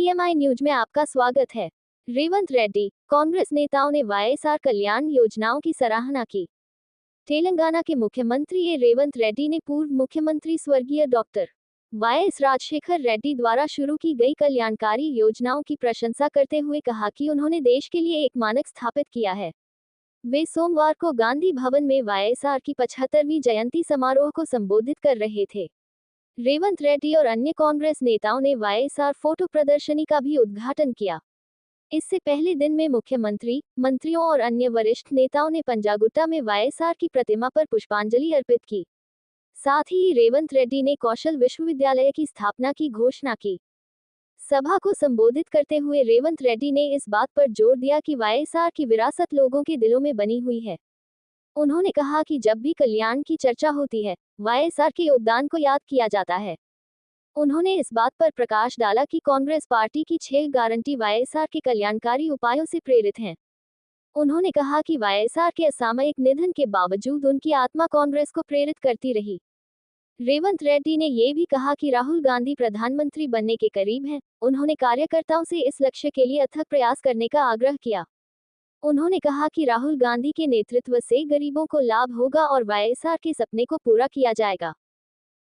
PMI news में आपका स्वागत है। रेवंत रेड्डी, कांग्रेस नेताओं ने वाईएसआर कल्याण योजनाओं की सराहना की। तेलंगाना के मुख्यमंत्री रेवंत रेड्डी ने पूर्व मुख्यमंत्री स्वर्गीय डॉक्टर वाईएस राजशेखर रेड्डी द्वारा शुरू की गई कल्याणकारी योजनाओं की प्रशंसा करते हुए कहा कि उन्होंने देश के लिए एक मानक स्थापित किया है। वे सोमवार को गांधी भवन में वाईएसआर की 75वीं जयंती समारोह को संबोधित कर रहे थे। रेवंत रेड्डी और अन्य कांग्रेस नेताओं ने वाईएसआर फोटो प्रदर्शनी का भी उद्घाटन किया। इससे पहले दिन में मुख्यमंत्री, मंत्रियों और अन्य वरिष्ठ नेताओं ने पंजागुट्टा में वाईएसआर की प्रतिमा पर पुष्पांजलि अर्पित की। साथ ही रेवंत रेड्डी ने कौशल विश्वविद्यालय की स्थापना की घोषणा की। सभा को संबोधित करते हुए रेवंत रेड्डी ने इस बात पर जोर दिया कि वाईएसआर की विरासत लोगों के दिलों में बनी हुई है। उन्होंने कहा कि जब भी कल्याण की चर्चा होती है, वाईएसआर के योगदान को याद किया जाता है। उन्होंने इस बात पर प्रकाश डाला कि कांग्रेस पार्टी की 6 गारंटी वाईएसआर के कल्याणकारी उपायों से प्रेरित हैं। उन्होंने कहा कि वाईएसआर के असामयिक निधन के बावजूद उनकी आत्मा कांग्रेस को प्रेरित करती रही। रेवंत रेड्डी ने ये भी कहा कि राहुल गांधी प्रधानमंत्री बनने के करीब हैं। उन्होंने कार्यकर्ताओं से इस लक्ष्य के लिए अथक प्रयास करने का आग्रह किया। उन्होंने कहा कि राहुल गांधी के नेतृत्व से गरीबों को लाभ होगा और वाईएसआर के सपने को पूरा किया जाएगा।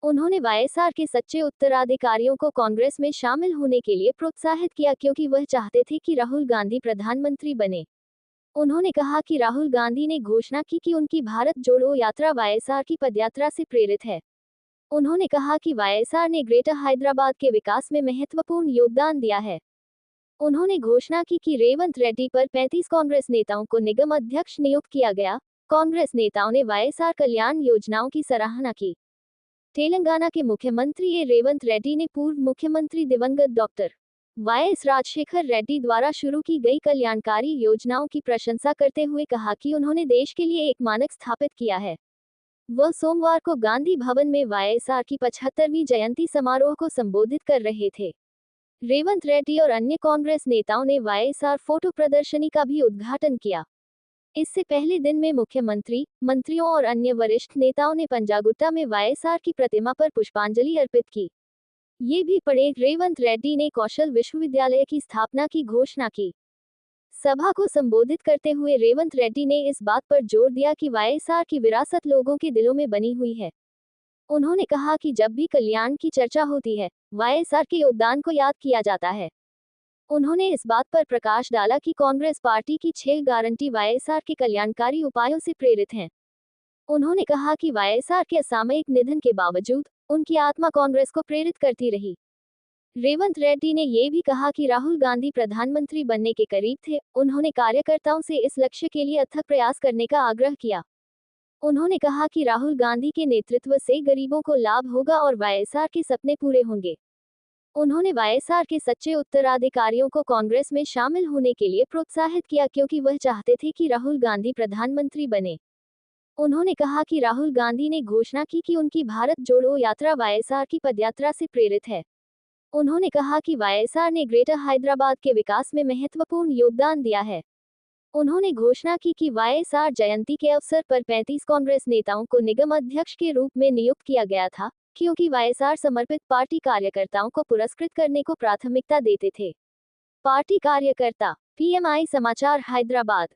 उन्होंने वाईएसआर के सच्चे उत्तराधिकारियों को कांग्रेस में शामिल होने के लिए प्रोत्साहित किया क्योंकि वह चाहते थे कि राहुल गांधी प्रधानमंत्री बने। उन्होंने कहा कि राहुल गांधी ने घोषणा की कि उनकी भारत जोड़ो यात्रा वाईएसआर की पदयात्रा से प्रेरित है। उन्होंने कहा कि वाईएसआर ने ग्रेटर हैदराबाद के विकास में महत्वपूर्ण योगदान दिया है। उन्होंने घोषणा की कि रेवंत रेड्डी पर 35 कांग्रेस नेताओं को निगम अध्यक्ष नियुक्त किया गया। कांग्रेस नेताओं ने वाईएसआर कल्याण योजनाओं की सराहना की। तेलंगाना के मुख्यमंत्री रेवंत रेड्डी ने पूर्व मुख्यमंत्री दिवंगत डॉक्टर वाईएस राजशेखर रेड्डी द्वारा शुरू की गई कल्याणकारी योजनाओं की प्रशंसा करते हुए कहा कि उन्होंने देश के लिए एक मानक स्थापित किया है। वह सोमवार को गांधी भवन में वाईएसआर की 75वीं जयंती समारोह को संबोधित कर रहे थे। रेवंत रेड्डी और अन्य कांग्रेस नेताओं ने वाईएसआर फोटो प्रदर्शनी का भी उद्घाटन किया। इससे पहले दिन में मुख्यमंत्री, मंत्रियों और अन्य वरिष्ठ नेताओं ने पंजागुट्टा में वाईएसआर की प्रतिमा पर पुष्पांजलि अर्पित की। ये भी पढ़े, रेवंत रेड्डी ने कौशल विश्वविद्यालय की स्थापना की घोषणा की। सभा को संबोधित करते हुए रेवंत रेड्डी ने इस बात पर जोर दिया कि वाईएसआर की विरासत लोगों के दिलों में बनी हुई है। उन्होंने कहा कि जब भी कल्याण की चर्चा होती है, वाईएसआर के योगदान को याद किया जाता है। उन्होंने इस बात पर प्रकाश डाला कि कांग्रेस पार्टी की 6 गारंटी वाईएसआर के कल्याणकारी उपायों से प्रेरित हैं। उन्होंने कहा कि वाईएसआर के असामयिक निधन के बावजूद उनकी आत्मा कांग्रेस को प्रेरित करती रही। रेवंत रेड्डी ने ये भी कहा कि राहुल गांधी प्रधानमंत्री बनने के करीब थे। उन्होंने कार्यकर्ताओं से इस लक्ष्य के लिए अथक प्रयास करने का आग्रह किया। उन्होंने कहा कि राहुल गांधी के नेतृत्व से गरीबों को लाभ होगा और वाईएसआर के सपने पूरे होंगे। उन्होंने वाईएसआर के सच्चे उत्तराधिकारियों को कांग्रेस में शामिल होने के लिए प्रोत्साहित किया क्योंकि वह चाहते थे कि राहुल गांधी प्रधानमंत्री बने। उन्होंने कहा कि राहुल गांधी ने घोषणा की कि उनकी भारत जोड़ो यात्रा वाईएसआर की पदयात्रा से प्रेरित है। उन्होंने कहा कि वाईएसआर ने ग्रेटर हैदराबाद के विकास में महत्वपूर्ण योगदान दिया है। उन्होंने घोषणा की कि वाईएसआर जयंती के अवसर पर 35 कांग्रेस नेताओं को निगम अध्यक्ष के रूप में नियुक्त किया गया था, क्योंकि वाईएसआर समर्पित पार्टी कार्यकर्ताओं को पुरस्कृत करने को प्राथमिकता देते थे। पार्टी कार्यकर्ता, पीएमआई समाचार हैदराबाद।